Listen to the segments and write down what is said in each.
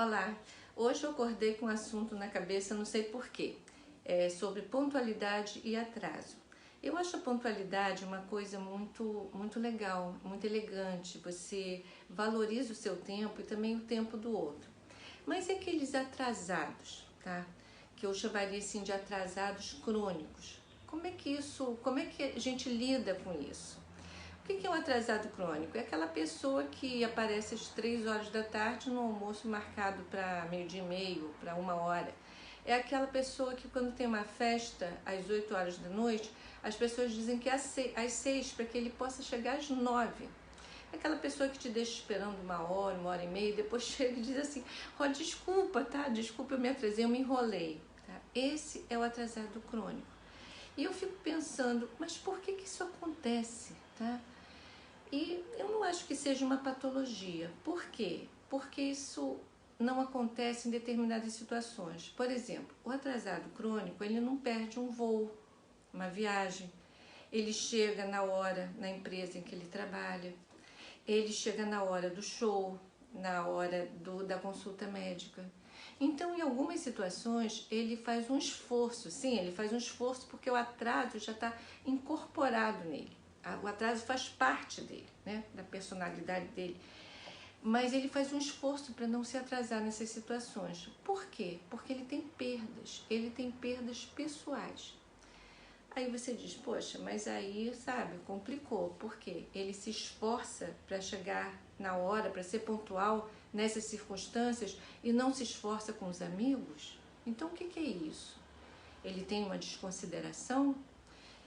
Olá, hoje eu acordei com um assunto na cabeça, não sei porquê, sobre pontualidade e atraso. Eu acho a pontualidade uma coisa muito legal, muito elegante, você valoriza o seu tempo e também o tempo do outro. Mas e aqueles atrasados, tá? Que eu chamaria assim de atrasados crônicos. Como é que a gente lida com isso? O que é um atrasado crônico? É aquela pessoa que aparece às 3 horas da tarde no almoço marcado para meio-dia e meio, para 1 hora. É aquela pessoa que quando tem uma festa às 8 horas da noite, as pessoas dizem que é às 6 para que ele possa chegar às 9. É aquela pessoa que te deixa esperando 1 hora e meia, e depois chega e diz assim, desculpa, tá? Desculpa, eu me atrasei, eu me enrolei. Tá? Esse é o atrasado crônico. E eu fico pensando, mas por que isso acontece, tá? E eu não acho que seja uma patologia. Por quê? Porque isso não acontece em determinadas situações. Por exemplo, o atrasado crônico, ele não perde um voo, uma viagem. Ele chega na hora na empresa em que ele trabalha. Ele chega na hora do show, na hora da consulta médica. Então, em algumas situações, ele faz um esforço. Sim, ele faz um esforço porque o atraso já está incorporado nele. O atraso faz parte dele, né, da personalidade dele. Mas ele faz um esforço para não se atrasar nessas situações. Por quê? Porque ele tem perdas pessoais. Aí você diz, poxa, mas aí, sabe, complicou. Por quê? Ele se esforça para chegar na hora, para ser pontual nessas circunstâncias e não se esforça com os amigos? Então, o que é isso? Ele tem uma desconsideração?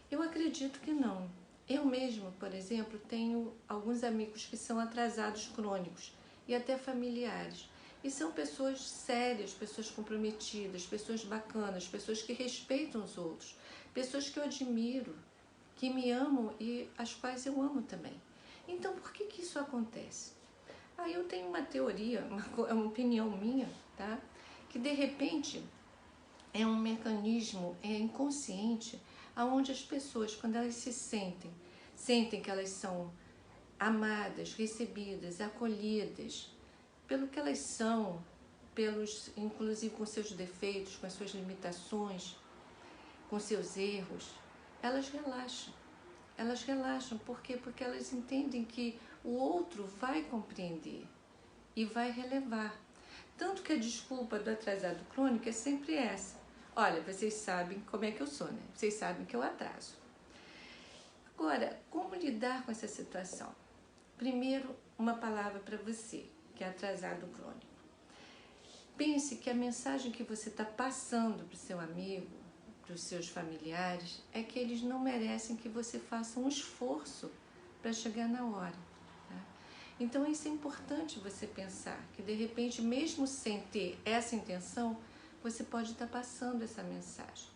Eu acredito que não. Eu mesma, por exemplo, tenho alguns amigos que são atrasados crônicos e até familiares. E são pessoas sérias, pessoas comprometidas, pessoas bacanas, pessoas que respeitam os outros, pessoas que eu admiro, que me amam e as quais eu amo também. Então, por que isso acontece? Aí eu tenho uma teoria, uma opinião minha, tá? Que de repente é um mecanismo inconsciente aonde as pessoas, quando elas sentem que elas são amadas, recebidas, acolhidas pelo que elas são, inclusive com seus defeitos, com as suas limitações, com seus erros, elas relaxam. Elas relaxam, por quê? Porque elas entendem que o outro vai compreender e vai relevar. Tanto que a desculpa do atrasado crônico é sempre essa. Olha, vocês sabem como é que eu sou, né? Vocês sabem que eu atraso. Agora, como lidar com essa situação? Primeiro, uma palavra para você, que é atrasado crônico. Pense que a mensagem que você está passando para o seu amigo, para os seus familiares, é que eles não merecem que você faça um esforço para chegar na hora. Tá? Então, isso é importante você pensar, que de repente, mesmo sem ter essa intenção, você pode estar passando essa mensagem.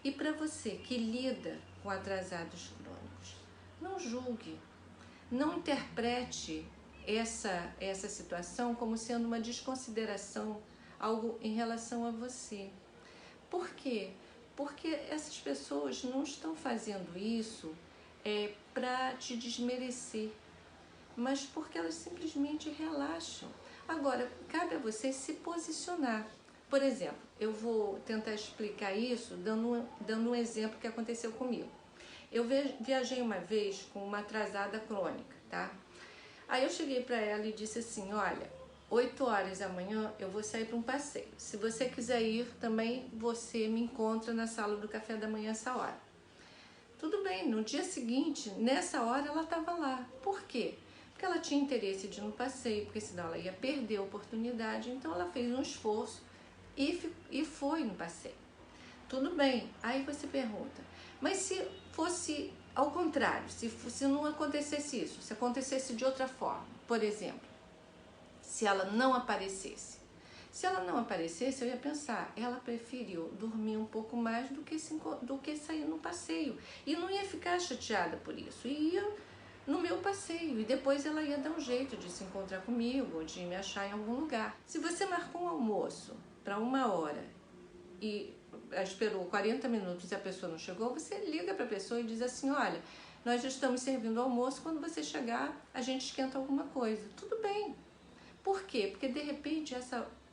E para você que lida com atrasados crônicos, não julgue, não interprete essa situação como sendo uma desconsideração, algo em relação a você. Por quê? Porque essas pessoas não estão fazendo isso para te desmerecer, mas porque elas simplesmente relaxam. Agora, cabe a você se posicionar. Por exemplo, eu vou tentar explicar isso dando um exemplo que aconteceu comigo. Eu viajei uma vez com uma atrasada crônica, tá? Aí eu cheguei para ela e disse assim, olha, 8 horas da manhã eu vou sair para um passeio. Se você quiser ir, também você me encontra na sala do café da manhã essa hora. Tudo bem, no dia seguinte, nessa hora ela estava lá. Por quê? Porque ela tinha interesse de ir no passeio, porque senão ela ia perder a oportunidade, então ela fez um esforço e foi no passeio. Tudo bem, aí você pergunta, mas se fosse ao contrário, se não acontecesse isso, se acontecesse de outra forma, por exemplo, se ela não aparecesse. Se ela não aparecesse, eu ia pensar, ela preferiu dormir um pouco mais do que sair no passeio. E não ia ficar chateada por isso, ia no meu passeio. E depois ela ia dar um jeito de se encontrar comigo, de me achar em algum lugar. Se você marcou um almoço para 1 hora e esperou 40 minutos e a pessoa não chegou, você liga para a pessoa e diz assim, olha, nós já estamos servindo o almoço, quando você chegar, a gente esquenta alguma coisa. Tudo bem. Por quê? Porque de repente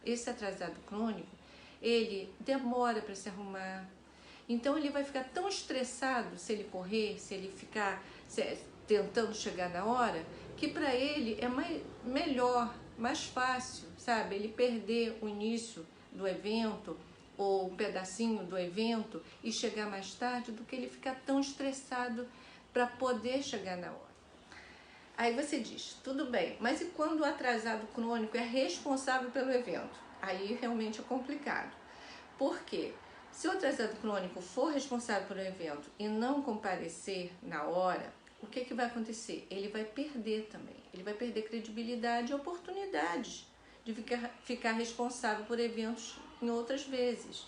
esse atrasado crônico, ele demora para se arrumar. Então ele vai ficar tão estressado se ele correr, se ele ficar tentando chegar na hora, que para ele é melhor, mais fácil, sabe? Ele perder o início do evento ou um pedacinho do evento e chegar mais tarde do que ele ficar tão estressado para poder chegar na hora. Aí você diz, tudo bem, mas e quando o atrasado crônico é responsável pelo evento? Aí realmente é complicado. Por quê? Se o atrasado crônico for responsável pelo evento e não comparecer na hora, o que vai acontecer? Ele vai perder também. Ele vai perder credibilidade e oportunidades de ficar responsável por eventos em outras vezes.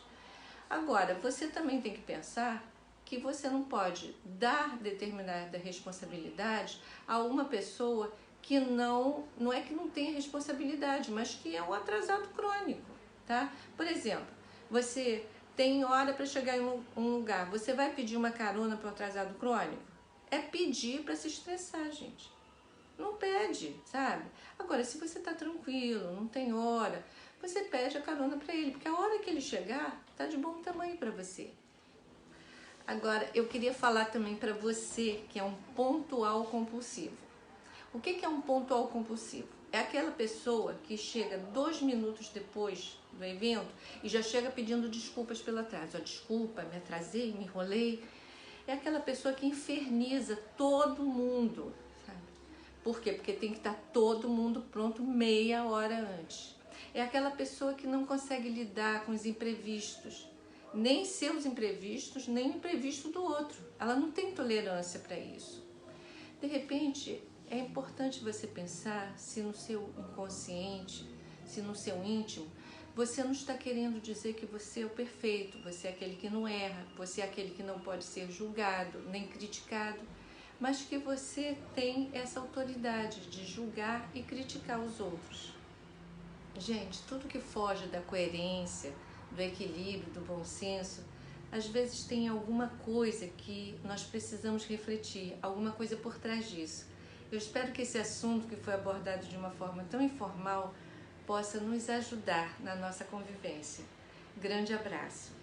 Agora, você também tem que pensar que você não pode dar determinada responsabilidade a uma pessoa que não é que não tem responsabilidade, mas que é um atrasado crônico, tá? Por exemplo, você tem hora para chegar em um lugar, você vai pedir uma carona para o atrasado crônico? É pedir para se estressar, gente. Não pede, sabe? Agora, se você está tranquilo, não tem hora, você pede a carona para ele, porque a hora que ele chegar, tá de bom tamanho para você. Agora, eu queria falar também para você que é um pontual compulsivo. O que é um pontual compulsivo? É aquela pessoa que chega 2 minutos depois do evento e já chega pedindo desculpas pelo atraso. Desculpa, me atrasei, me enrolei. É aquela pessoa que inferniza todo mundo, sabe? Por quê? Porque tem que estar todo mundo pronto meia hora antes. É aquela pessoa que não consegue lidar com os imprevistos. Nem seus imprevistos, nem o imprevisto do outro. Ela não tem tolerância para isso. De repente, é importante você pensar se no seu inconsciente, se no seu íntimo, você não está querendo dizer que você é o perfeito, você é aquele que não erra, você é aquele que não pode ser julgado, nem criticado, mas que você tem essa autoridade de julgar e criticar os outros. Gente, tudo que foge da coerência, do equilíbrio, do bom senso, às vezes tem alguma coisa que nós precisamos refletir, alguma coisa por trás disso. Eu espero que esse assunto que foi abordado de uma forma tão informal possa nos ajudar na nossa convivência. Grande abraço!